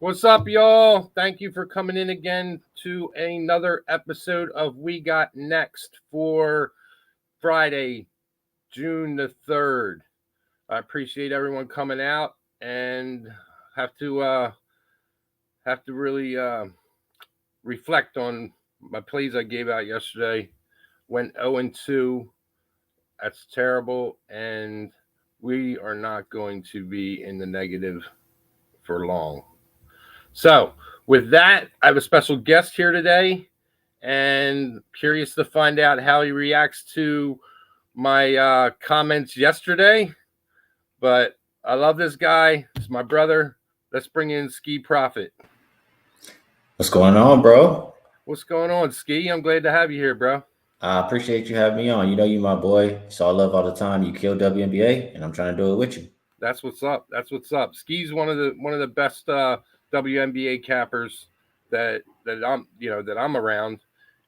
What's up, y'all? Thank you for coming in again to another episode of We Got Next for Friday, June the 3rd. I appreciate everyone coming out and have to really reflect on my plays I gave out yesterday. Went 0-2. That's terrible, and we are not going to be in the negative for long. So, with that, I have a special guest here today, and curious to find out how he reacts to my comments yesterday. But I love this guy. It's my brother. Let's bring in Ski Profit. What's going on, bro? What's going on, Ski? I'm glad to have you here, bro. I appreciate you having me on. You know you my boy, so I love all the time. You kill WNBA, and I'm trying to do it with you. That's what's up. That's what's up. Ski's one of the best WNBA cappers that I'm around,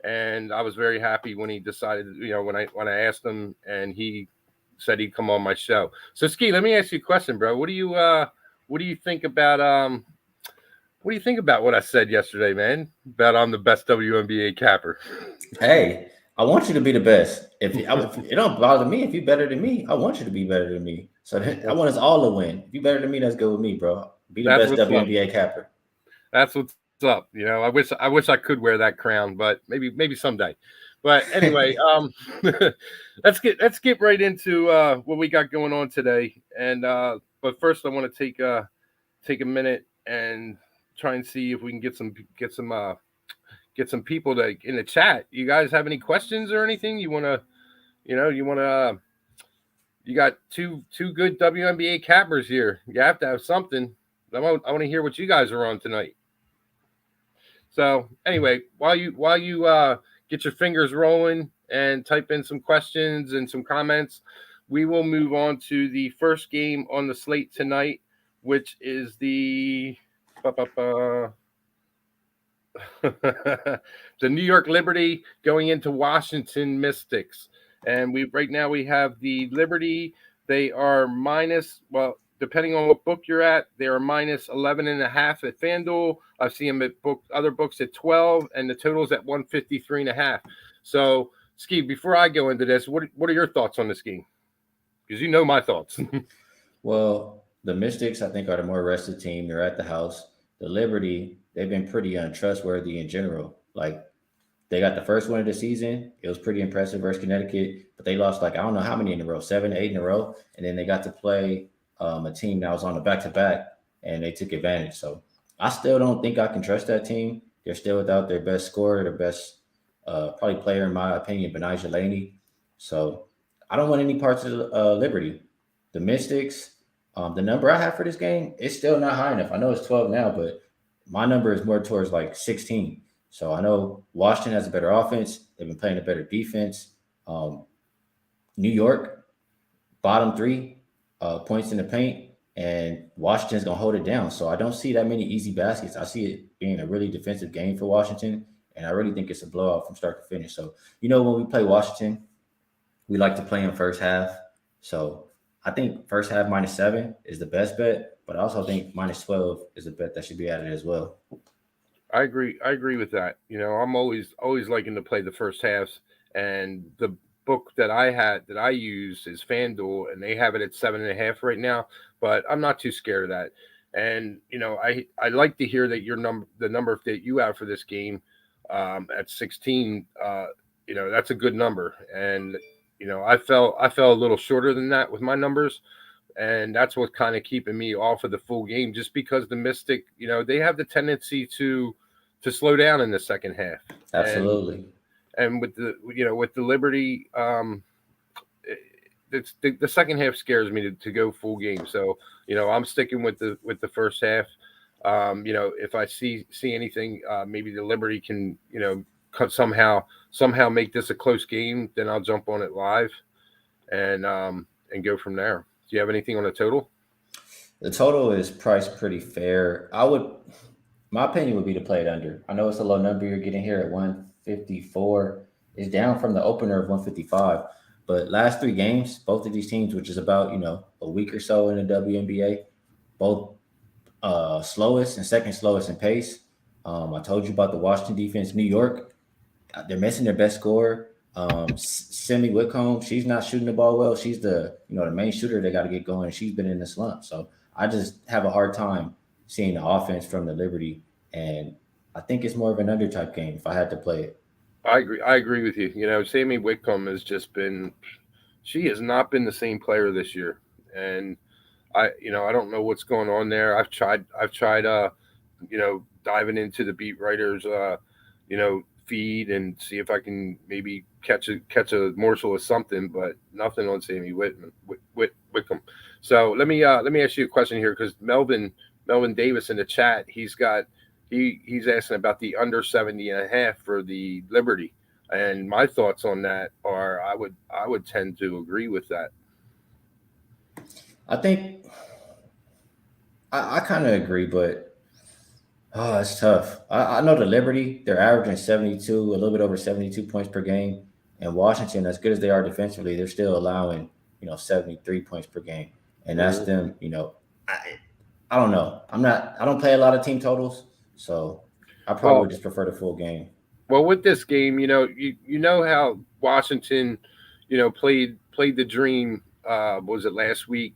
and I was very happy when he decided. When I asked him, and he said he'd come on my show. So, Ski, let me ask you a question, bro. What do you think about What do you think about what I said yesterday, man? About I'm the best WNBA capper. Hey, I want you to be the best. If it don't bother me, if you're better than me, I want you to be better than me. So I want us all to win. If you're better than me, that's good with me, bro. Be the best WNBA capper. That's what's up. I wish I could wear that crown, but maybe someday. But anyway, let's get right into what we got going on today. And but first, I want to take a minute and try and see if we can get some people in the chat. You guys have any questions or anything you got two good WNBA cappers here. You have to have something. I want to hear what you guys are on tonight. So anyway, while you get your fingers rolling and type in some questions and some comments, we will move on to the first game on the slate tonight, which is the the New York Liberty going into Washington Mystics. And right now we have the Liberty. They are depending on what book you're at, they are minus 11.5 at FanDuel. I've seen them at other books at 12, and the total's at 153.5. So, Ski, before I go into this, what are your thoughts on this game? Because you know my thoughts. Well, the Mystics, I think, are the more rested team. They're at the house. The Liberty, they've been pretty untrustworthy in general. Like, they got the first win of the season. It was pretty impressive versus Connecticut, but they lost I don't know how many in a row, 7, 8 in a row. And then they got to play a team that was on the back-to-back, and they took advantage. So I still don't think I can trust that team. They're still without their best scorer, their best probably player, in my opinion, Benijah Laney. So I don't want any parts of Liberty. The Mystics, the number I have for this game, it's still not high enough. I know it's 12 now, but my number is more towards 16. So I know Washington has a better offense. They've been playing a better defense. New York, bottom 3 points in the paint, and Washington's going to hold it down. So I don't see that many easy baskets. I see it being a really defensive game for Washington, and I really think it's a blowout from start to finish. So, when we play Washington, we like to play in first half. So I think first half -7 is the best bet, but I also think -12 is a bet that should be added as well. I agree with that. I'm always liking to play the first halves, and the book that I use is FanDuel, and they have it at 7.5 right now, but I'm not too scared of that. And I like to hear that the number that you have for this game at 16, that's a good number. And I fell a little shorter than that with my numbers, and that's what's kind of keeping me off of the full game, just because the Mystic, they have the tendency to slow down in the second half. Absolutely. And with the Liberty, the second half scares me to go full game. So I'm sticking with the first half. If I see anything, maybe the Liberty can somehow make this a close game, then I'll jump on it live and go from there. Do you have anything on the total? The total is priced pretty fair. My opinion would be to play it under. I know it's a low number you're getting here at 154. It's down from the opener of 155. But last 3 games, both of these teams, which is about, a week or so in the WNBA, both slowest and second slowest in pace. I told you about the Washington defense. New York, they're missing their best scorer. Simi Whitcomb, she's not shooting the ball well. She's the main shooter they got to get going. She's been in the slump. So I just have a hard time seeing the offense from the Liberty. And I think it's more of an under type game if I had to play it. I agree. I agree with you. Sammy Whitcomb has just been. She has not been the same player this year, and I don't know what's going on there. I've tried. Diving into the beat writers, feed and see if I can maybe catch a morsel of something, but nothing on Sammy Whitcomb. So let me ask you a question here because Melvin Davis in the chat, he's asking about the under 70.5 for the Liberty, and my thoughts on that are I would tend to agree with that. I think I kind of agree, but it's tough. I know the Liberty, they're averaging 72, a little bit over 72 points per game. And Washington, as good as they are defensively, they're still allowing, 73 points per game. And that's them, I don't know. I don't play a lot of team totals, so I probably would just prefer the full game. Well, with this game, you know how Washington, played the dream. Was it last week?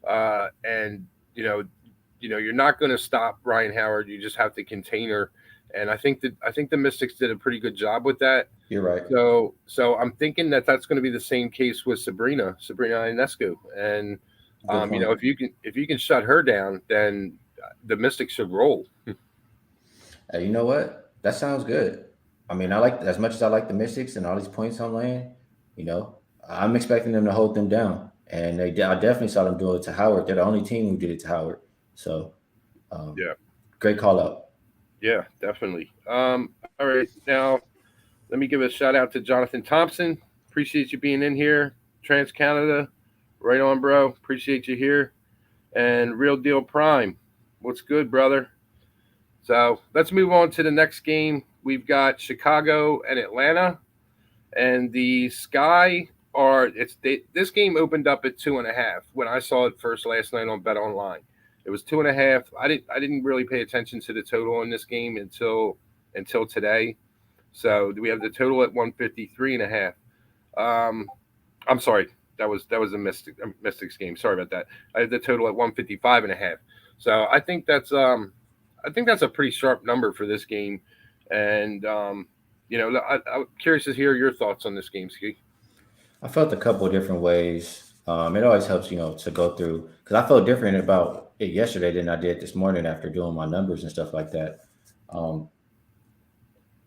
And you're not going to stop Ryan Howard. You just have to contain her. And I think the Mystics did a pretty good job with that. You're right. So I'm thinking that's going to be the same case with Sabrina Ionescu. And if you can shut her down, then the Mystics should roll. Hey, you know what? That sounds good. I mean, I like as much as I like the Mystics and all these points I'm laying. I'm expecting them to hold them down, and I definitely saw them do it to Howard. They're the only team who did it to Howard. So, great call out. Yeah, definitely. All right, now let me give a shout out to Jonathan Thompson. Appreciate you being in here. Trans Canada, right on, bro. Appreciate you here. And Real Deal Prime, what's good, brother? So let's move on to the next game. We've got Chicago and Atlanta, and the Sky this game opened up at 2.5 when I saw it first last night on Bet Online. It was 2.5. I didn't really pay attention to the total in this game until today. So we have the total at 153.5. I'm sorry, that was a Mystics game. Sorry about that. I have the total at 155.5. So I think that's a pretty sharp number for this game. And I'm curious to hear your thoughts on this game, Ski. I felt a couple of different ways. It always helps, to go through because I felt different about it yesterday than I did this morning after doing my numbers and stuff like that. The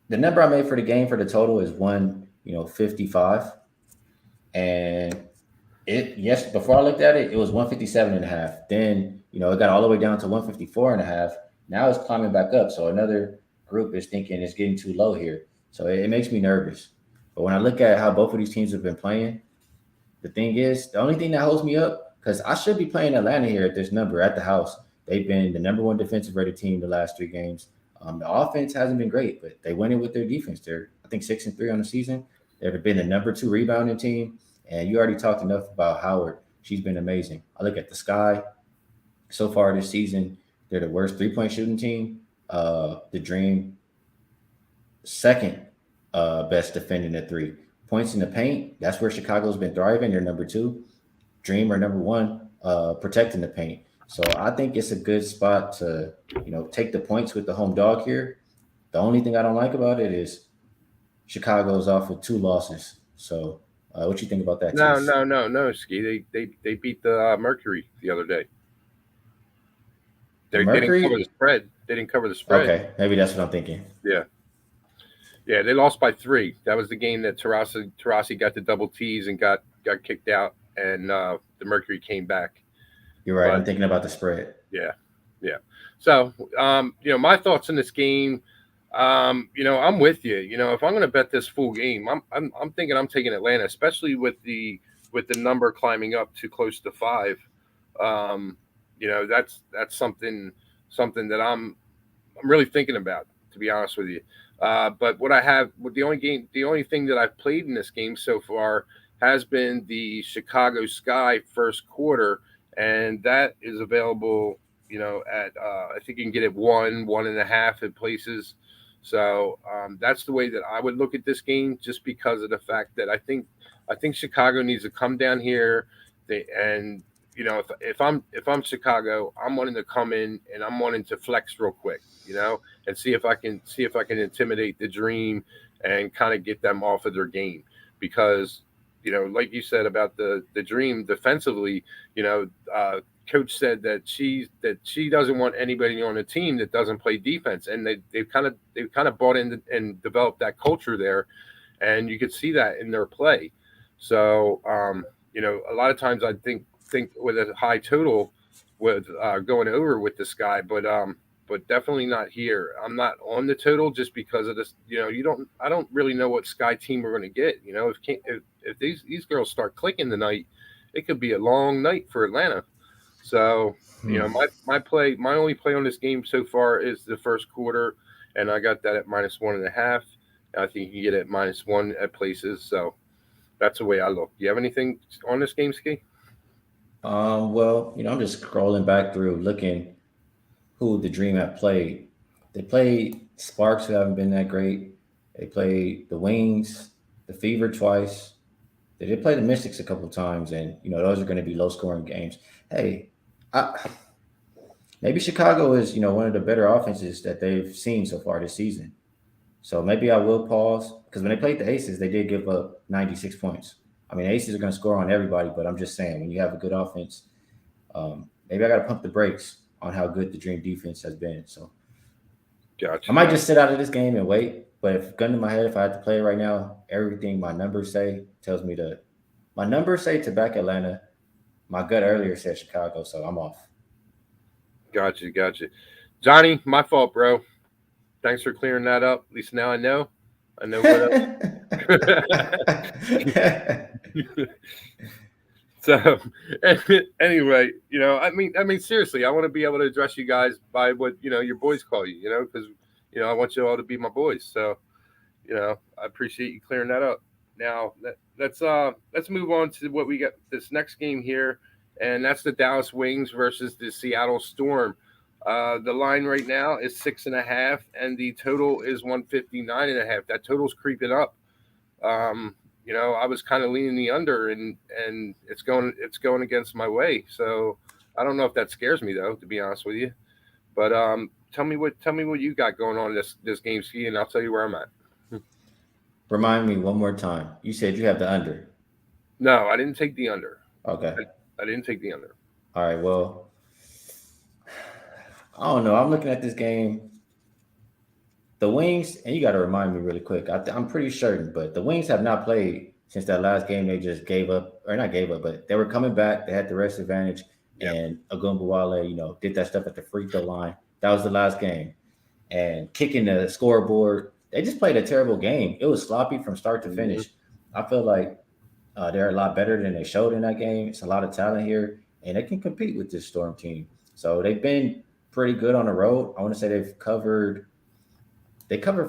number I made for the game for the total is 155, and before I looked at it, it was 157.5. Then it got all the way down to 154.5. Now it's climbing back up. So another group is thinking it's getting too low here. So it makes me nervous. But when I look at how both of these teams have been playing, the thing is, the only thing that holds me up, because I should be playing Atlanta here at this number at the house. They've been the number one defensive rated team the last 3 games. The offense hasn't been great, but they went in with their defense. They're, I think, 6-3 on the season. They've been the number 2 rebounding team. And you already talked enough about Howard. She's been amazing. I look at the Sky. So far this season, they're the worst 3-point shooting team. The Dream, second best defending at 3. Points in the paint, that's where Chicago's been thriving. They're number 2. Dream are number 1, protecting the paint. So I think it's a good spot to, take the points with the home dog here. The only thing I don't like about it is Chicago's off with 2 losses. So what you think about that? No, Ski. They beat the Mercury the other day. They didn't cover the spread. They didn't cover the spread. Okay, maybe that's what I'm thinking. Yeah, they lost by 3. That was the game that Taurasi got the double T's and got kicked out, and the Mercury came back. You're right. I'm thinking about the spread. Yeah. So, my thoughts on this game. I'm with you. If I'm going to bet this full game, I'm thinking I'm taking Atlanta, especially with the number climbing up to close to 5. That's something that I'm really thinking about, to be honest with you. But the only thing that I've played in this game so far has been the Chicago Sky first quarter, and that is available at I think you can get it 1.5 at places. So that's the way that I would look at this game, just because of the fact that I think Chicago needs to come down here. And if I'm Chicago, I'm wanting to come in and I'm wanting to flex real quick, and see if I can intimidate the Dream and kind of get them off of their game, because like you said about the Dream defensively, you know, coach said that she doesn't want anybody on the team that doesn't play defense, and they've kind of bought in and developed that culture there, and you could see that in their play. So a lot of times I think with a high total with going over with this guy, but definitely not here. I'm not on the total just because of this. I don't really know what Sky team we're going to get. If these girls start clicking tonight, it could be a long night for Atlanta. So, my only play on this game so far is the first quarter, and I got that at -1.5. I think you can get it at -1 at places. So that's the way I look. You have anything on this game, Ski? Well, I'm just scrolling back through looking who the Dream have played. They played Sparks, who haven't been that great. They played the Wings, the Fever twice. They did play the Mystics a couple times, and those are going to be low scoring games. Hey, I, maybe Chicago is one of the better offenses that they've seen so far this season. So maybe I will pause, because when they played the Aces, they did give up 96 points. I mean, Aces are going to score on everybody, but I'm just saying, when you have a good offense, maybe I got to pump the brakes on how good the Dream defense has been. So I Gotcha. might just sit out of this game and wait. But if gun to my head, if I had to play it right now, everything my numbers say tells me to. My numbers say to back Atlanta. My gut earlier said Chicago, so I'm off. Gotcha. Johnny, my fault, bro. Thanks for clearing that up. At least now I know. I know what. So anyway, I mean, seriously, I want to be able to address you guys by what your boys call you. Because I want you all to be my boys. So I appreciate you clearing that up. Now let's move on to what we got this next game here, and that's the Dallas Wings versus the Seattle Storm. The line right now is 6.5, and the total is 159.5. That total's creeping up. I was kind of leaning the under, and it's going against my way. So I don't know if that scares me though, to be honest with you. But tell me what you got going on in this game, Ski, and I'll tell you where I'm at. Remind me one more time. You said you have the under. No, I didn't take the under. Okay. I didn't take the under. All right. Well, I don't know. I'm looking at this game. The Wings, and you got to remind me really quick. I'm pretty certain, but the Wings have not played since that last game. They just gave up, or not gave up, but they were coming back. They had the rest advantage, Yeah. and Agumbawale, did that stuff at the free throw line. That was the last game, and kicking the scoreboard. They just played a terrible game. It was sloppy from start to finish. I feel like they're a lot better than they showed in that game. It's a lot of talent here, and they can compete with this Storm team. So they've been pretty good on the road. I want to say they covered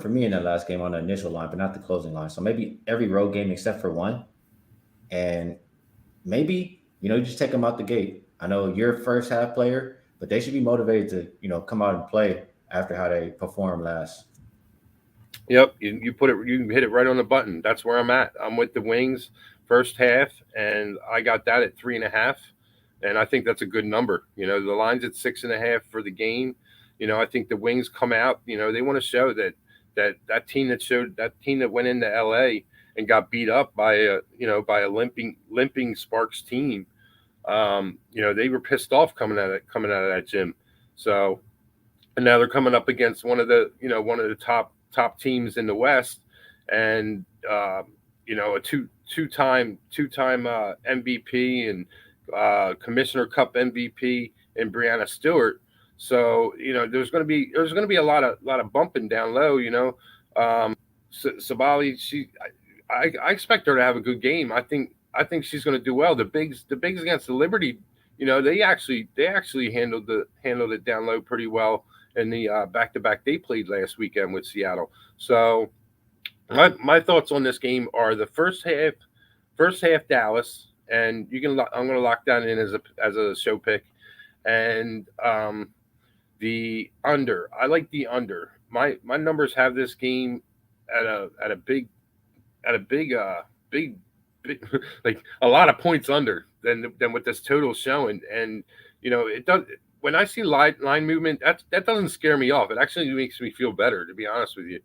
for me in that last game on the initial line, but not the closing line. So maybe every road game except for one. And maybe, you just take them out the gate. I know you're a first half player, but they should be motivated to, come out and play after how they performed last. Yep, you hit it right on the button. That's where I'm at. I'm with the Wings first half, and I got that at 3.5, and I think that's a good number. The line's at 6.5 for the game. I think the Wings come out. They want to show that team that went into LA and got beat up by a limping Sparks team. They were pissed off coming out of that gym. So, and now they're coming up against one of the top teams in the West, and a two-time MVP and Commissioner Cup MVP in Brianna Stewart. So there's going to be a lot of bumping down low. Sabali, I expect her to have a good game. I think she's going to do well. The bigs against the Liberty, they actually handled it down low pretty well in the back-to-back they played last weekend with Seattle. So my thoughts on this game are the first half Dallas, and I'm going to lock that in as a show pick, and the under. I like the under. My numbers have this game at a big big like a lot of points under than what this total's showing. And it does, when I see line movement, that doesn't scare me off. It actually makes me feel better, to be honest with you.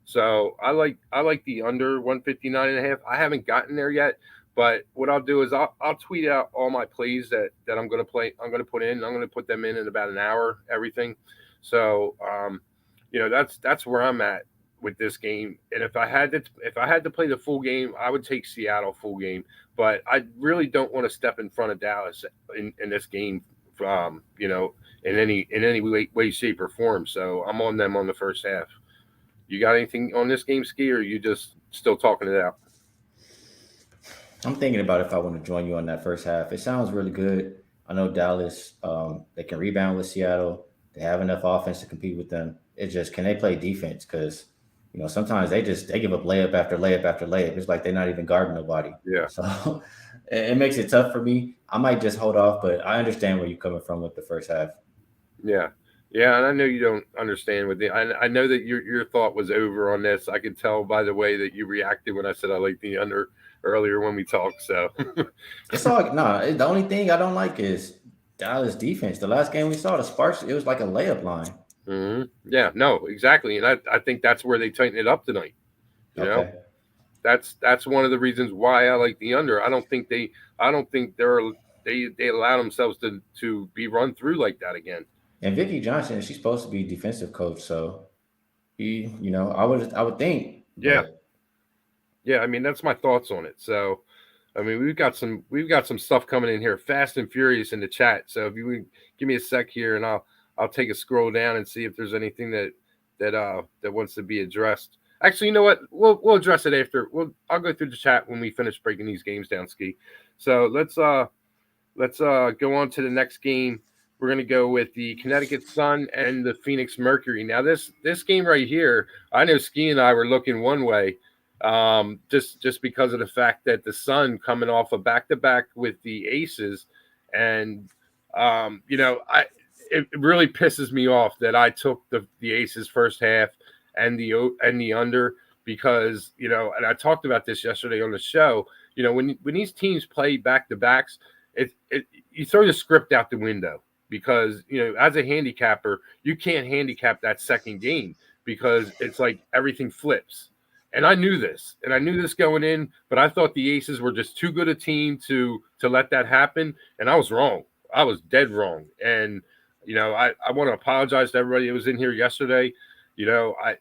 So I like the under 159.5. I haven't gotten there yet, but what I'll do is I'll tweet out all my plays that I'm going to play. I'm going to put in. I'm going to put them in about an hour. Everything. So that's where I'm at with this game. And if I had to play the full game, I would take Seattle full game. But I really don't want to step in front of Dallas in this game, in any way, shape, or form. So I'm on them on the first half. You got anything on this game, Ski, or are you just still talking it out? I'm thinking about if I want to join you on that first half. It sounds really good. I know Dallas, they can rebound with Seattle. They have enough offense to compete with them. It's just, can they play defense? Because sometimes they give up layup after layup after layup. It's like they're not even guarding nobody. Yeah. So it makes it tough for me. I might just hold off, but I understand where you're coming from with the first half. Yeah. Yeah, and I know you don't understand with the. I know that your thought was over on this. I could tell by the way that you reacted when I said I like the under earlier when we talked. So It's all the only thing I don't like is Dallas defense. The last game we saw, the Sparks, it was like a layup line. Yeah, no, exactly, and I think that's where they tighten it up tonight. You know, Okay. that's one of the reasons why I like the under. I don't think they allow themselves to be run through like that again. And Vicky Johnson, she's supposed to be defensive coach, so I would think, Yeah, but yeah. I mean, that's my thoughts on it. So, I mean, we've got some stuff coming in here, fast and furious in the chat. So if you would give me a sec here, and I'll take a scroll down and see if there's anything that wants to be addressed. Actually, you know what? We'll address it after. I'll go through the chat when we finish breaking these games down, Ski. So let's go on to the next game. We're going to go with the Connecticut Sun and the Phoenix Mercury. Now, this game right here, I know Ski and I were looking one way, just because of the fact that the Sun coming off a back to back with the Aces, and I it really pisses me off that I took the Aces first half and the under, because and I talked about this yesterday on the show. When these teams play back to backs, it you throw the script out the window, because as a handicapper you can't handicap that second game, because it's like everything flips. And I knew this going in, but I thought the Aces were just too good a team to let that happen, and I was wrong. I was dead wrong. And I want to apologize to everybody that was in here yesterday. I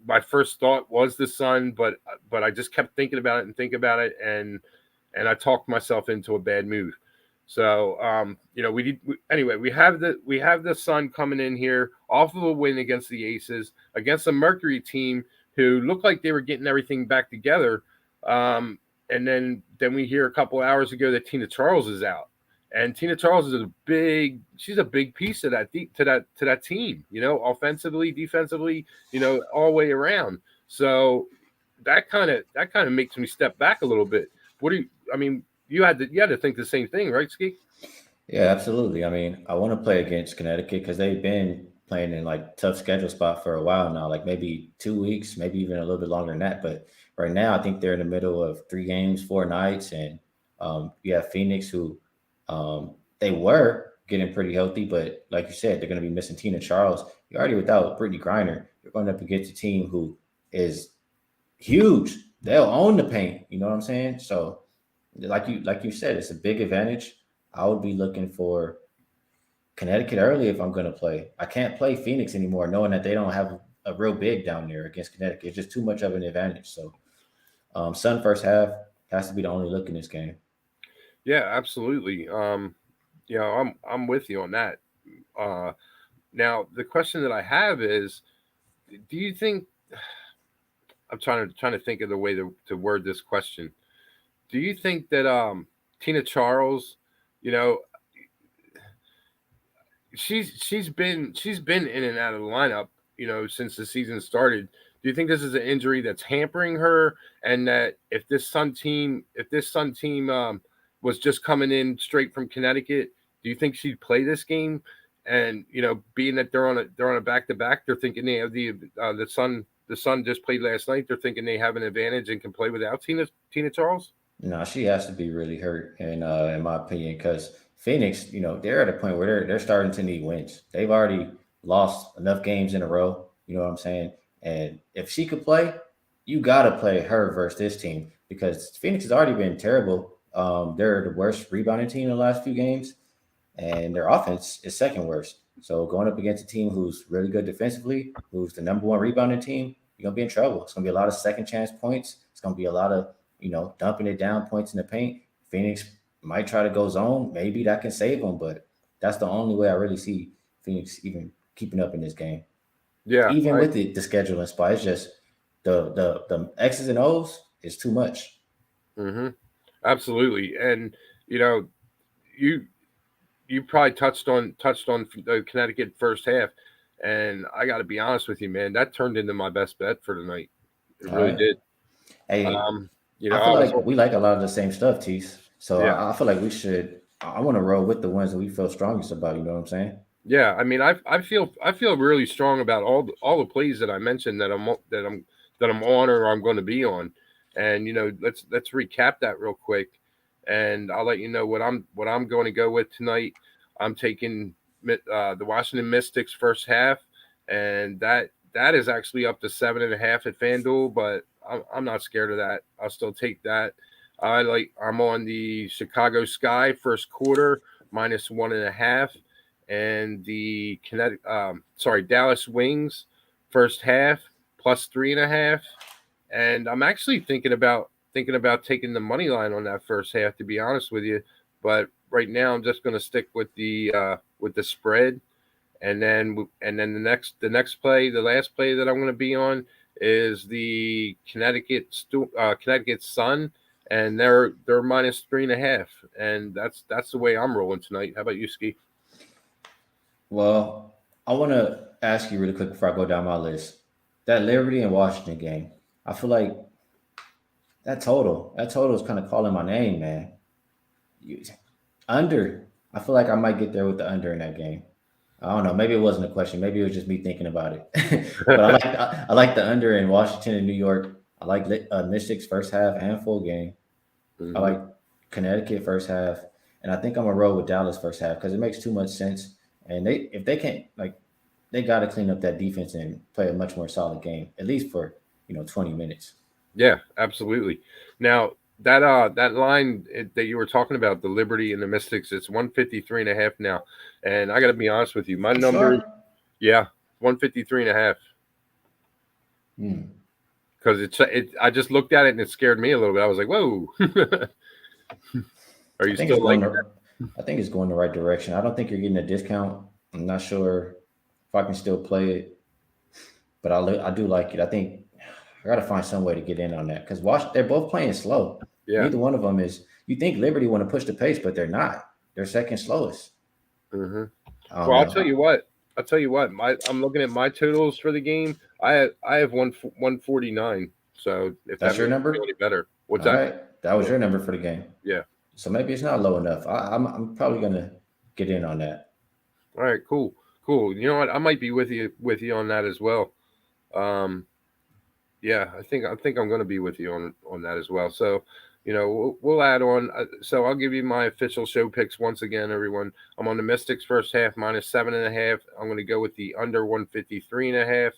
my first thought was the Sun, but I just kept thinking about it and thinking about it, and I talked myself into a bad move. So anyway, we have the Sun coming in here off of a win against the Aces, against a Mercury team who looked like they were getting everything back together. And then we hear a couple hours ago that Tina Charles is out. And Tina Charles is she's a big piece of that team, offensively, defensively, all the way around. So that kind of makes me step back a little bit. I mean, you had to think the same thing, right, Ski? yeah, absolutely. I mean, I want to play against Connecticut because they've been playing in like tough schedule spot for a while now, like maybe 2 weeks, maybe even a little bit longer than that. But right now, I think they're in the middle of 3 games, 4 nights, and you have Phoenix, who they were getting pretty healthy, but like you said, they're going to be missing Tina Charles. You're already without Brittany Griner. You're going up against a team who is huge. They'll own the paint. You know what I'm saying? So, like you said, it's a big advantage. I would be looking for Connecticut early if I'm going to play. I can't play Phoenix anymore, knowing that they don't have a real big down there against Connecticut. It's just too much of an advantage. So, Sun first half has to be the only look in this game. Yeah, absolutely. I'm with you on that. Uh, Now the question that I have is, do you think, I'm trying to think of the way to word this question. Do you think that Tina Charles, you know, she's been in and out of the lineup, since the season started. Do you think this is an injury that's hampering her, and that if this Sun team was just coming in straight from Connecticut, Do you think she'd play this game? And being that they're on a back-to-back, they're thinking they have the Sun. The Sun just played last night. They're thinking they have an advantage and can play without Tina Charles. No, she has to be really hurt, in my opinion, because Phoenix, they're at a point where they're starting to need wins. They've already lost enough games in a row. You know what I'm saying? And if she could play, you got to play her versus this team because Phoenix has already been terrible. They're the worst rebounding team in the last few games, and their offense is second worst. So going up against a team who's really good defensively, who's the number one rebounding team, you're gonna be in trouble. It's gonna be a lot of second chance points. It's gonna be a lot of dumping it down, points in the paint. Phoenix might try to go zone. Maybe that can save them, but that's the only way I really see Phoenix even keeping up in this game. Yeah, even with the scheduling spot, it's just the X's and O's is too much. Mm-hmm. Absolutely, and you probably touched on the Connecticut first half, and I got to be honest with you, man, that turned into my best bet for tonight. It really did. Hey, I feel like we like a lot of the same stuff, Teece. So yeah. I feel like we should. I want to roll with the ones that we feel strongest about. You know what I'm saying? Yeah, I mean, I feel really strong about all the plays that I mentioned that I'm on or I'm going to be on, and let's recap that real quick, and I'll let you know what I'm going to go with tonight. I'm taking the Washington Mystics first half, and that is actually up to 7.5 at FanDuel, but I'm not scared of that. I'll still take that. I'm on the Chicago Sky first quarter -1.5. And the Dallas Wings first half +3.5, and I'm actually thinking about taking the money line on that first half, to be honest with you. But right now, I'm just going to stick with the spread, and then the last play that I'm going to be on is the Connecticut Sun, and they're -3.5, and that's the way I'm rolling tonight. How about you, Ski? Well, I want to ask you really quick before I go down my list. That Liberty and Washington game, I feel like that total is kind of calling my name, man. Under, I feel like I might get there with the under in that game. I don't know. Maybe it wasn't a question. Maybe it was just me thinking about it. But I like the under in Washington and New York. I like Mystics first half and full game. Mm-hmm. I like Connecticut first half, and I think I'm gonna roll with Dallas first half because it makes too much sense. And if they can't, they got to clean up that defense and play a much more solid game, at least for 20 minutes. Yeah, absolutely. Now that line that you were talking about, the Liberty and the Mystics, it's 153.5 now, and I got to be honest with you, my number, yeah, 153.5. Because I just looked at it and it scared me a little bit. I was like, whoa. Are you still like that? I think it's going the right direction. I don't think you're getting a discount. I'm not sure if I can still play it, but I do like it. I think I got to find some way to get in on that because they're both playing slow. Yeah. Neither one of them is. You think Liberty want to push the pace, but they're not. They're second slowest. Mm-hmm. Well, I'll tell you what. I'm looking at my totals for the game. I have 149. So if that's your number, any better. What's All that? Right. That was your number for the game. Yeah. So maybe it's not low enough. I'm probably gonna get in on that. All right, cool. You know what? I might be with you on that as well. Yeah, I think I'm gonna be with you on that as well. So, we'll add on. So I'll give you my official show picks once again, everyone. I'm on the Mystics first half -7.5. I'm gonna go with the under 153.5.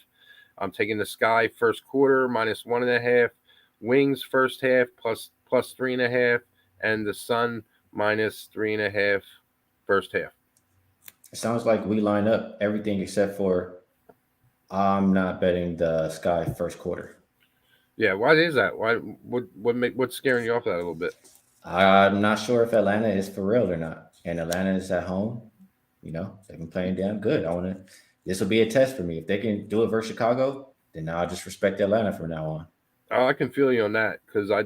I'm taking the Sky first quarter -1.5. Wings first half +3.5. And the Sun -3.5 first half. It sounds like we line up everything except for I'm not betting the Sky first quarter. Yeah, why is that? What's scaring you off that a little bit? I'm not sure if Atlanta is for real or not. And Atlanta is at home. They've been playing damn good. This will be a test for me. If they can do it versus Chicago, then I'll just respect Atlanta from now on. Oh, I can feel you on that because I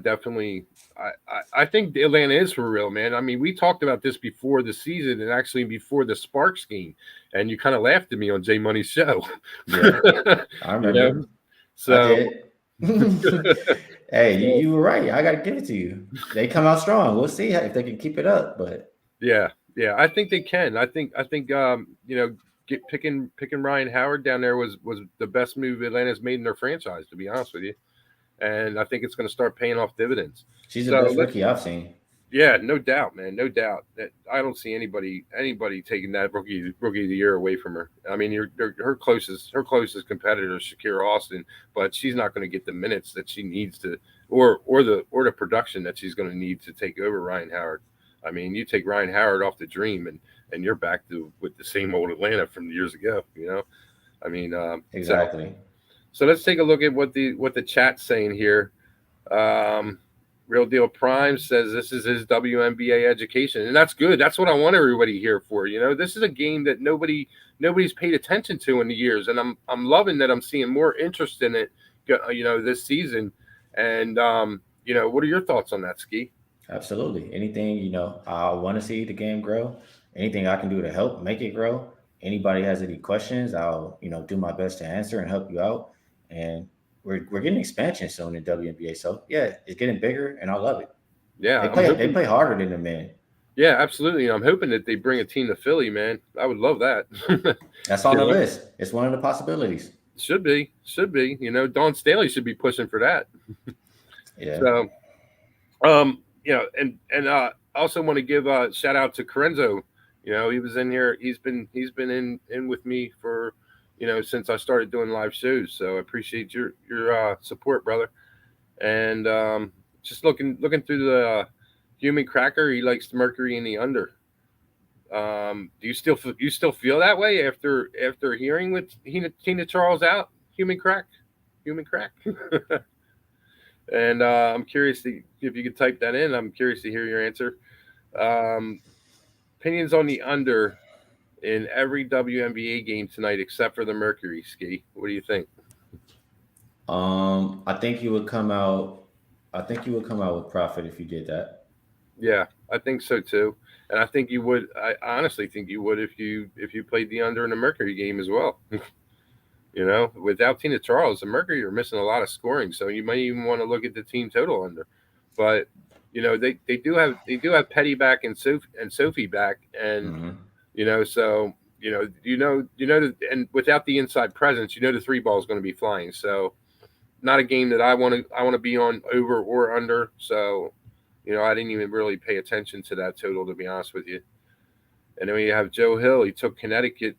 think Atlanta is for real, man. I mean, we talked about this before the season and actually before the Sparks game, and you kind of laughed at me on J Money's show. Yeah, I remember. So, I did. Hey, you were right. I got to give it to you. They come out strong. We'll see if they can keep it up. But yeah, Yeah, I think they can. I think picking Ryan Howard down there was the best move Atlanta's made in their franchise, to be honest with you. And I think it's going to start paying off dividends. She's the So best let's rookie I've seen. Yeah, no doubt, man, no doubt. That I don't see anybody taking that rookie of the year away from her. I mean, her closest competitor is Shakira Austin, but she's not going to get the minutes that she needs to, or the production that she's going to need to take over Ryan Howard. I mean, you take Ryan Howard off the dream, and you're back to with the same old Atlanta from years ago. I mean, Exactly. so let's take a look at what the chat's saying here. Um, Real Deal Prime says this is his WNBA education, and that's good. That's what I want everybody here for. This is a game that nobody's paid attention to in the years, and I'm loving that I'm seeing more interest in it. This season, and what are your thoughts on that, Ski? Absolutely. Anything, I want to see the game grow. Anything I can do to help make it grow. Anybody has any questions, I'll, do my best to answer and help you out. And we're getting expansion soon in WNBA. So yeah, it's getting bigger and I love it. Yeah, They play harder than the men. Yeah, absolutely. And I'm hoping that they bring a team to Philly, man. I would love that. That's on the list. It's one of the possibilities. Should be. Dawn Staley should be pushing for that. Yeah. So, and I also want to give a shout out to Corenzo. He was in here. He's been in with me for, since I started doing live shows. So I appreciate your support, brother. And just looking through the human cracker, he likes the Mercury in the under. Do you still feel that way after hearing with Tina Charles out? Human crack. And I'm curious if you could type that in. I'm curious to hear your answer. Opinions on the under in every WNBA game tonight except for the Mercury. Ski, what do you think? I think you would come out. I think you would come out with profit if you did that. Yeah, I think so too, and I think you would. I honestly think you would if you played the under in the Mercury game as well. Without Tina Charles, the Mercury are missing a lot of scoring, so you might even want to look at the team total under. But they do have Petty back and Sophie back, and so and without the inside presence, the three ball is going to be flying. So not a game that I want to be on over or under. So I didn't even really pay attention to that total, to be honest with you. And then we have Joe Hill. He took Connecticut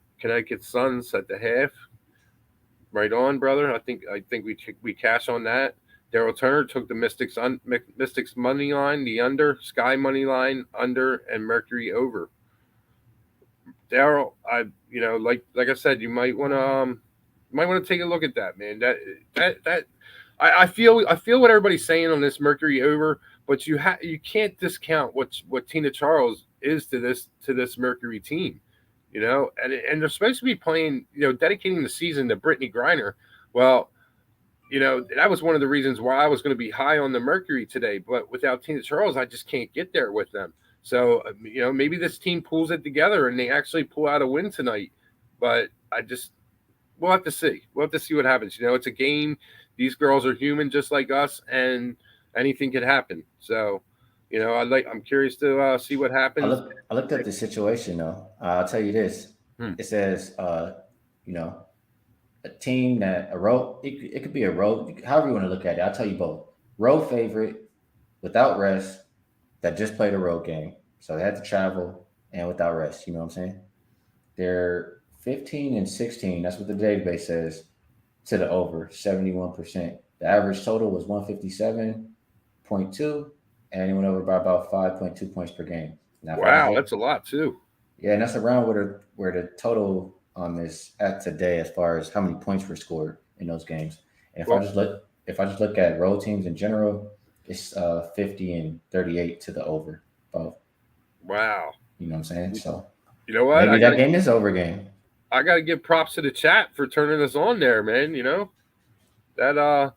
Suns at the half. Right on, brother. I think we cash on that. Daryl Turner took the Mystics money line, the under, Sky money line under, and Mercury over. Daryl, like I said, you might want to take a look at that, man. I feel what everybody's saying on this Mercury over, but you can't discount what Tina Charles is to this Mercury team. And they're supposed to be playing, dedicating the season to Brittany Griner. Well, that was one of the reasons why I was going to be high on the Mercury today. But without Tina Charles, I just can't get there with them. So, maybe this team pulls it together and they actually pull out a win tonight. But we'll have to see. We'll have to see what happens. It's a game. These girls are human just like us, and anything could happen. So, I'm curious to see what happens. I looked at the situation though. I'll tell you this. It says, a team a road. It could be a road. However you want to look at it. I'll tell you both. Road favorite without rest that just played a road game, so they had to travel and without rest. You know what I'm saying? They're 15-16. That's what the database says. To the over 71%. The average total was 157.2. And he went over by about 5.2 points per game. Now, wow, that's a lot too. Yeah, and that's around where the total is at today, as far as how many points were scored in those games. And if I just look at road teams in general, it's 50-38 to the over both. Wow. You know what I'm saying? So you know what? Maybe that game is over game. I got to give props to the chat for turning us on there, man. That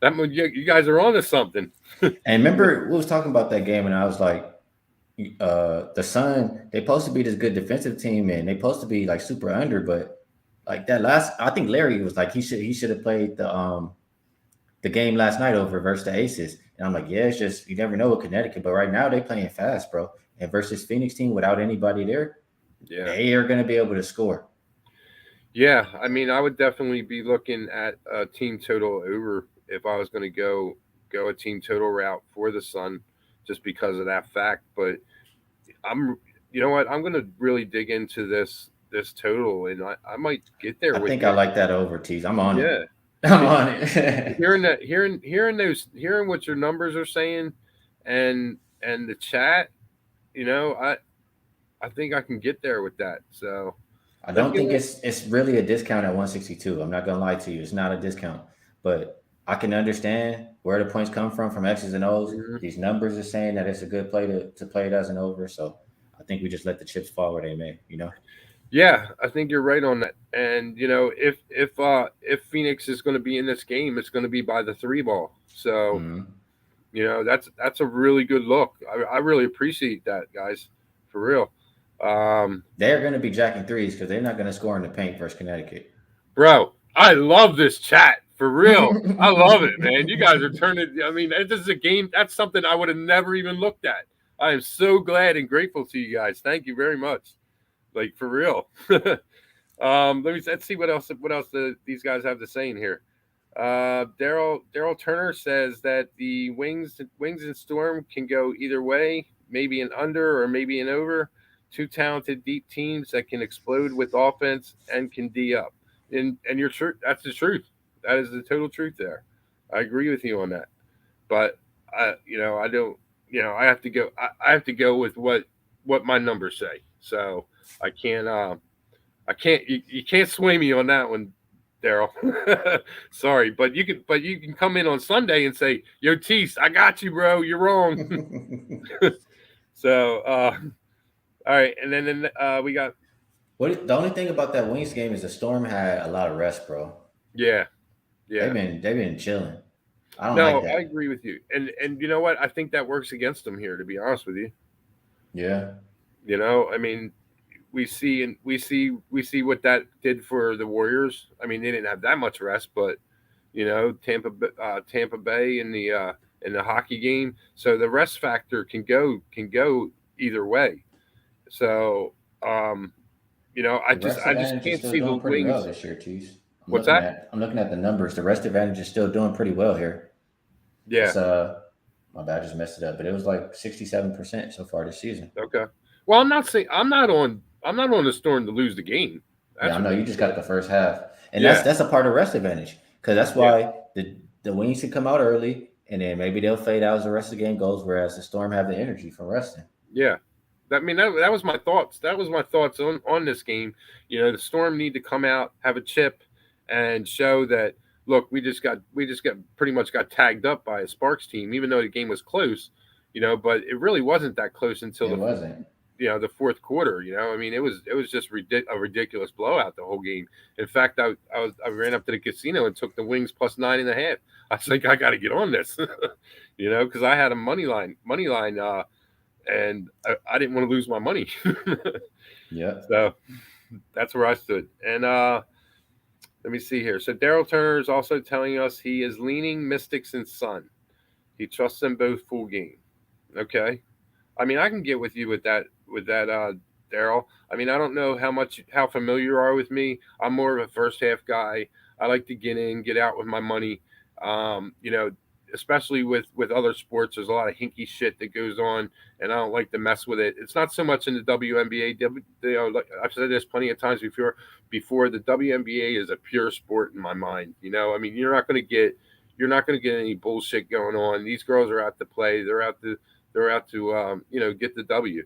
you guys are on to something. And remember, we was talking about that game, and I was like, the Sun, they supposed to be this good defensive team, and they supposed to be like super under, but like that I think Larry was like he should have played the game last night over versus the Aces, and I'm like, yeah, it's just you never know with Connecticut, but right now they playing fast, bro. and versus Phoenix team without anybody there, they are going to be able to score. Yeah, I mean, I would definitely be looking at a team total over if I was going to go a team total route for the Sun, just because of that fact. But you know what? I'm going to really dig into this total, and I might get there I with think you. I like that over, Tease. I'm on Yeah, it. I'm on it. hearing what your numbers are saying, and the chat, I think I can get there with that. So I let's don't get think it's really a discount at 162. I'm not gonna lie to you. It's not a discount, but I can understand where the points come from X's and O's. Mhm. These numbers are saying that it's a good play to play it as an over. So I think we just let the chips fall where they may. Yeah, I think you're right on that. And if Phoenix is going to be in this game, it's going to be by the 3 ball. So Mm-hmm. that's a really good look. I really appreciate that, guys, for real. They're gonna be jacking threes because they're not gonna score in the paint versus Connecticut. Bro, I love this chat for real. I love it, man. You guys are turning. I mean, this is a game. That's something I would have never even looked at. I am so glad and grateful to you guys. Thank you very much. Like for real. Let's see what else these guys have to say in here. Daryl Turner says that the Wings and Storm can go either way, maybe an under or maybe an over. Two talented deep teams that can explode with offense and can D up. And you're true. That's the truth. That is the total truth there. I agree with you on that. But I don't. I have to go. I have to go with what my numbers say. So I can't. You can't sway me on that one, Daryl. Sorry, but you can come in on Sunday and say, "Yo, Teece, I got you, bro. You're wrong." So, all right, and then we got The only thing about that Wings game is the Storm had a lot of rest, bro. yeah. They've been chilling. I don't like No, I that. agree with you, and you know what? I think that works against them here. To be honest with you, Yeah. I mean, we see what that did for the Warriors. I mean, they didn't have that much rest, but Tampa Bay in the hockey game. So the rest factor can go either way. So I The just rest I just advantage is can't still see the doing pretty well Wings. this year, Cheese. What's that? I'm looking at the numbers. The rest advantage is still doing pretty well here. Yeah. It's my bad, I just messed it up, but it was like 67% so far this season. Okay. Well, I'm not saying I'm not on the Storm to lose the game. Yeah, That's I know you just got ridiculous. the first half, and Yeah. that's a part of rest advantage because that's Yeah. why the Wings can come out early and then maybe they'll fade out as the rest of the game goes, whereas the Storm have the energy from resting. Yeah. That was my thoughts. That was my thoughts on this game. The Storm need to come out, have a chip, and show that look, we just got pretty much got tagged up by a Sparks team, even though the game was close. But it really wasn't that close until It wasn't. the fourth quarter. I mean, it was just a ridiculous blowout the whole game. In fact, I ran up to the casino and took the Wings plus 9.5. I was like, I got to get on this, because I had a money line, and I didn't want to lose my money. Yeah. So that's where I stood. And let me see here. So Daryl Turner is also telling us he is leaning Mystics and Sun. He trusts them both full game. Okay. I mean, I can get with you with that, Daryl. I mean, I don't know how familiar you are with me. I'm more of a first half guy. I like to get in, get out with my money. Um, you know, Especially with other sports, there's a lot of hinky shit that goes on, and I don't like to mess with it. It's not so much in the WNBA. Like I've said this plenty of times before. Before the WNBA is a pure sport in my mind. I mean, you're not going to get any bullshit going on. These girls are out to play. They're out to get the W.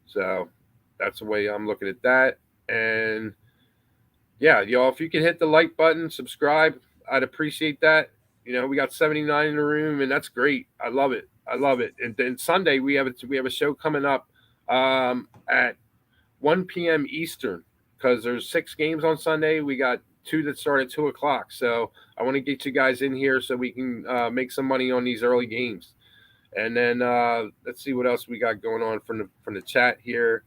So that's the way I'm looking at that. And yeah, y'all, if you could hit the like button, subscribe, I'd appreciate that. We got 79 in the room, and that's great. I love it. I love it. And then Sunday we have a show coming up at 1 p.m. Eastern because there's 6 games on Sunday. We got 2 that start at 2 o'clock. So I want to get you guys in here so we can make some money on these early games. And then let's see what else we got going on from the chat here.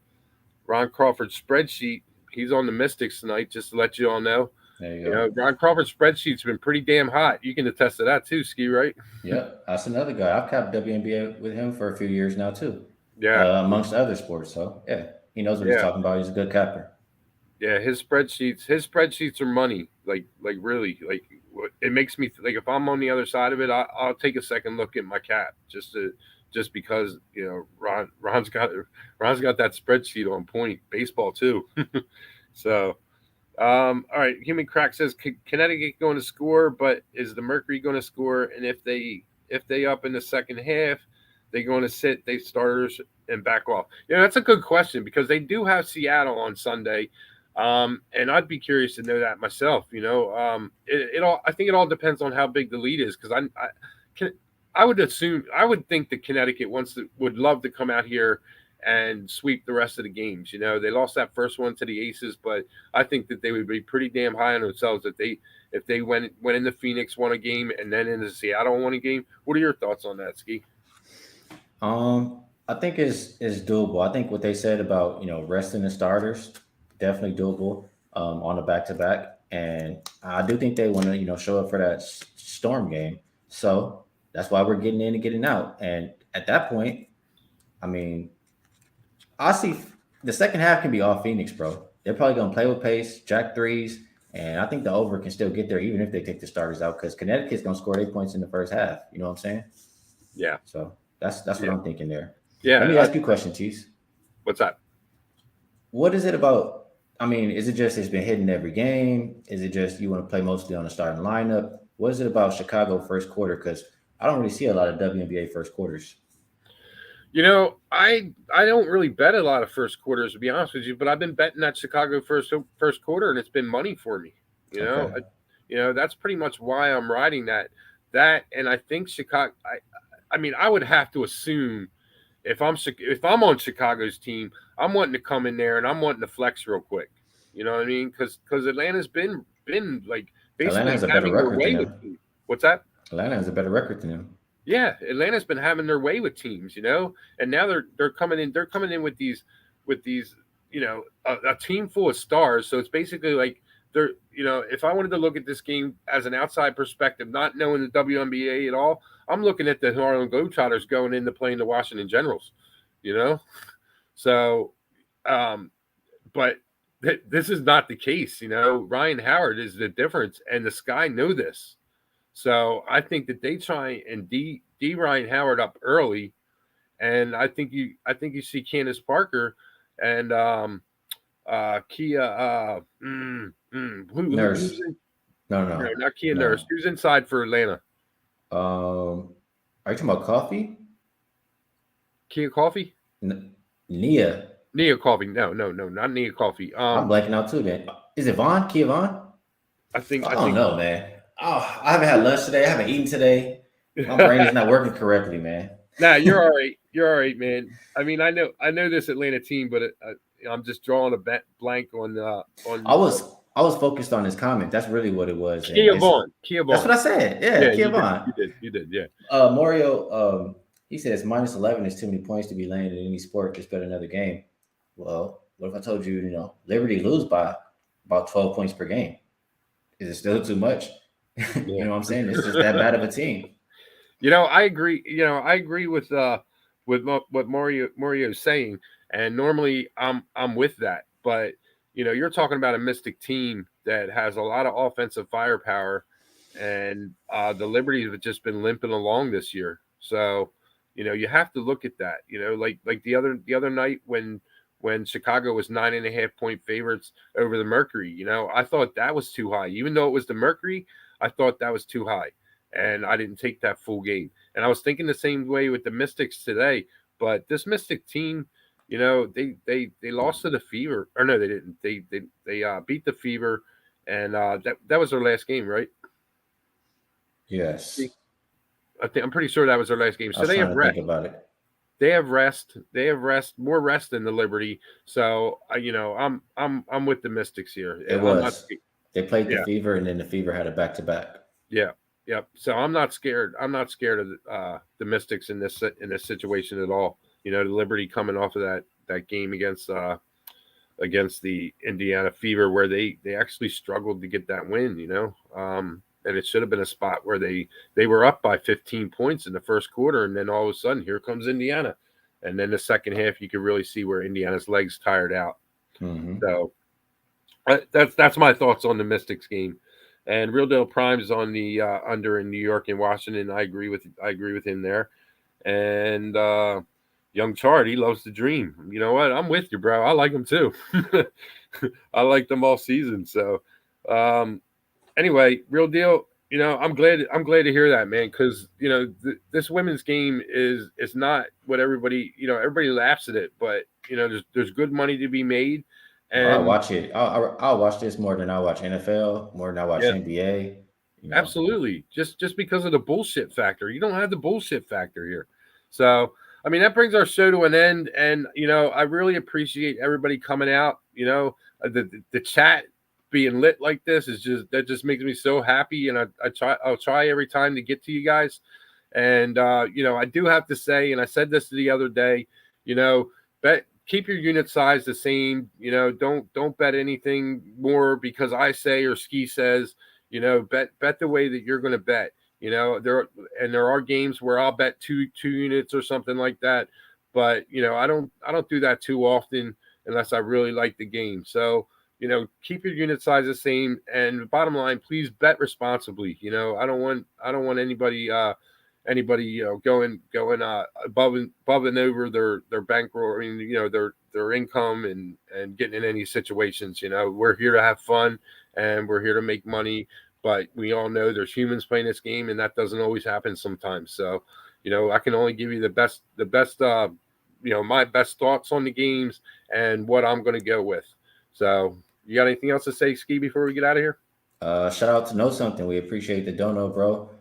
Ron Crawford's spreadsheet. He's on the Mystics tonight, just to let you all know. There you go. Ron Crawford's spreadsheet's been pretty damn hot. You can attest to that too, Ski, right? Yep. That's another guy. I've capped WNBA with him for a few years now too. Yeah. amongst other sports. So yeah, he knows what he's Yeah. talking about. He's a good capper. Yeah, his spreadsheets are money. Like really, like it makes me like if I'm on the other side of it, I'll take a second look at my cap just because Ron's got that spreadsheet on point. Baseball too. So all right, Human Crack says Connecticut going to score, but is the Mercury going to score? And if they up in the second half, they going to sit they starters and back off. That's a good question because they do have Seattle on Sunday, and I'd be curious to know that myself. It all I think it all depends on how big the lead is because can, I would think that Connecticut would love to come out here and sweep the rest of the games. They lost that first one to the Aces, but I think that they would be pretty damn high on themselves if they went into Phoenix, won a game, and then into Seattle, won a game. What are your thoughts on that, Ski? I think it's doable. I think what they said about resting the starters definitely doable on a back to back, and I do think they want to show up for that storm game. So that's why we're getting in and getting out. And at that point, I mean, I see the second half can be all Phoenix, bro. They're probably gonna play with pace, jack threes, and I think the over can still get there even if they take the starters out because Connecticut's gonna score 8 points in the first half. You know what I'm saying? Yeah, So that's what yeah, I'm thinking there. Let yeah. me ask you a question, Tease. What's that? What is it about? I mean, is it just it's been hitting every game? Is it just you want to play mostly on the starting lineup? What is it about Chicago first quarter? Because I don't really see a lot of WNBA first quarters. I don't really bet a lot of first quarters to be honest with you, but I've been betting that Chicago first quarter, and it's been money for me. You know, Okay. I, that's pretty much why I'm riding that, and I think Chicago. I mean, I would have to assume if I'm on Chicago's team, I'm wanting to come in there and I'm wanting to flex real quick. You know what I mean? Because Atlanta's been like Atlanta basically has a better having their record than way with them. teams. What's that? Atlanta has a better record than them. Yeah, Atlanta's been having their way with teams, and now they're coming in. They're coming in with these a team full of stars. So it's basically like if I wanted to look at this game as an outside perspective, not knowing the WNBA at all, I'm looking at the Harlem Globetrotters going into playing the Washington Generals. You know, so um, but this is not the case. Ryan Howard is the difference, and the Sky know this. So I think that they try and D Ryan Howard up early, and I think you see Candace Parker and Kia who's Nurse. in, No, no, no, not Kia Nurse, no. who's inside for Atlanta? Are you talking about coffee? Kia Coffee, Nia. Nia Coffee, no, not Nia Coffee. I'm blanking out too. Then is it Vaughn? Kia Vaughn? I think I I don't think know, man. Oh, I haven't had lunch today. I haven't eaten today. My brain is not working correctly, man. Nah, you're all right. You're all right, man. I mean, I know this Atlanta team, but I'm just drawing a blank on I was focused on his comment. That's really what it was, and Kia it's Vaughn. Kia that's what Vaughn. I said. Yeah, Yeah, Kia you did. Vaughn. You did. Yeah. Mario, he says -11 is too many points to be laying in any sport. Just bet another game. Well, what if I told you, Liberty lose by about 12 points per game? Is it still too much? You Yeah. know what I'm saying? It's just that bad of a team. I agree. I agree with what Mario's saying, and normally I'm with that. But you're talking about a Mystic team that has a lot of offensive firepower, and the Liberties have just been limping along this year. So you have to look at that. Like the other night when Chicago was 9.5 point favorites over the Mercury. I thought that was too high, even though it was the Mercury. I thought that was too high, and I didn't take that full game. And I was thinking the same way with the Mystics today. But this Mystic team, they lost to the Fever, or no, they didn't. They beat the Fever, and that was their last game, right? Yes. I'm pretty sure that was their last game. I So was they have trying to think rest. about it. They have rest. They have rest. More rest than the Liberty. So I'm with the Mystics here. It I'm not. was. They played the Yeah. Fever, and then the Fever had a back-to-back. Yeah, yep. So I'm not scared. I'm not scared of the Mystics in this situation at all. The Liberty coming off of that game against the Indiana Fever, where they actually struggled to get that win. And it should have been a spot where they were up by 15 points in the first quarter, and then all of a sudden, here comes Indiana. And then the second half, you could really see where Indiana's legs tired out. Mm-hmm. So that's my thoughts on the Mystics game. And Real Deal Prime's on the under in New York and Washington. I agree with him there. And Young Chart, he loves the dream. You know what? I'm with you, bro. I like him too. I liked them all season. So anyway, Real Deal. You know, I'm glad to hear that, man, because you know this women's game is not what everybody, you know, everybody laughs at it, but you know there's good money to be made, I'll and watch it. I'll watch this more than I watch NFL, more than I watch yeah, NBA. You know, absolutely. Just because of the bullshit factor. You don't have the bullshit factor here. So, I mean, that brings our show to an end. And, you know, I really appreciate everybody coming out. You know, the chat being lit like this is just makes me so happy. And I'll try every time to get to you guys. And, you know, I do have to say, and I said this the other day, you know, keep your unit size the same. You know, don't bet anything more because I say or Ski says. You know, bet the way that you're going to bet. You know, there are games where I'll bet two units or something like that, but you know, I don't do that too often unless I really like the game. So, you know, keep your unit size the same, and bottom line, please bet responsibly. You know, I don't want anybody you know going above and over their bankroll. I mean, you know, their income and getting in any situations. You know, we're here to have fun and we're here to make money. But we all know there's humans playing this game, and that doesn't always happen sometimes. So, you know, I can only give you the best, you know, my best thoughts on the games and what I'm going to go with. So, you got anything else to say, Ski, before we get out of here? shout out to Know Something. We appreciate the dono, bro.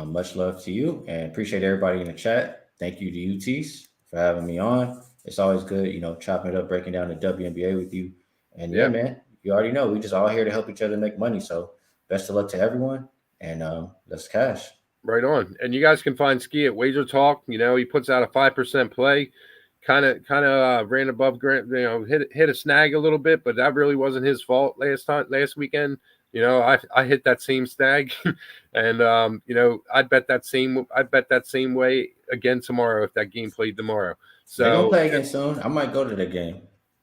Much love to you, and appreciate everybody in the chat. Thank you to you, Teece, for having me on. It's always good, you know, chopping it up, breaking down the WNBA with you. And yeah, Yeah. man, you already know we just all here to help each other make money. So best of luck to everyone, and let's cash. Right on. And you guys can find Ski at Wager Talk. You know, he puts out a 5% play. Kind of ran above Grant, you know, hit a snag a little bit, but that really wasn't his fault last weekend. You know, I hit that same snag, and you know, I'd bet that same way again tomorrow if that game played tomorrow. They're gonna So play again soon. I might go to the game.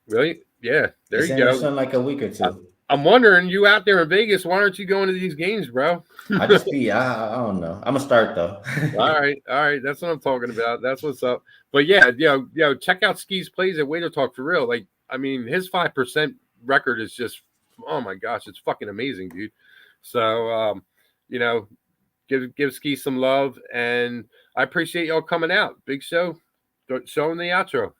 really, yeah, there It's you in go. something like a week or two. I'm wondering, you out there in Vegas, why aren't you going to these games, bro? I don't know. I'm gonna start though. All right. That's what I'm talking about. That's what's up. But yeah, check out Ski's plays at Waiter Talk for real. Like, I mean, his 5% record is just, oh my gosh, it's fucking amazing, dude. So, you know, give Ski some love, and I appreciate y'all coming out. Big show. Show him the outro.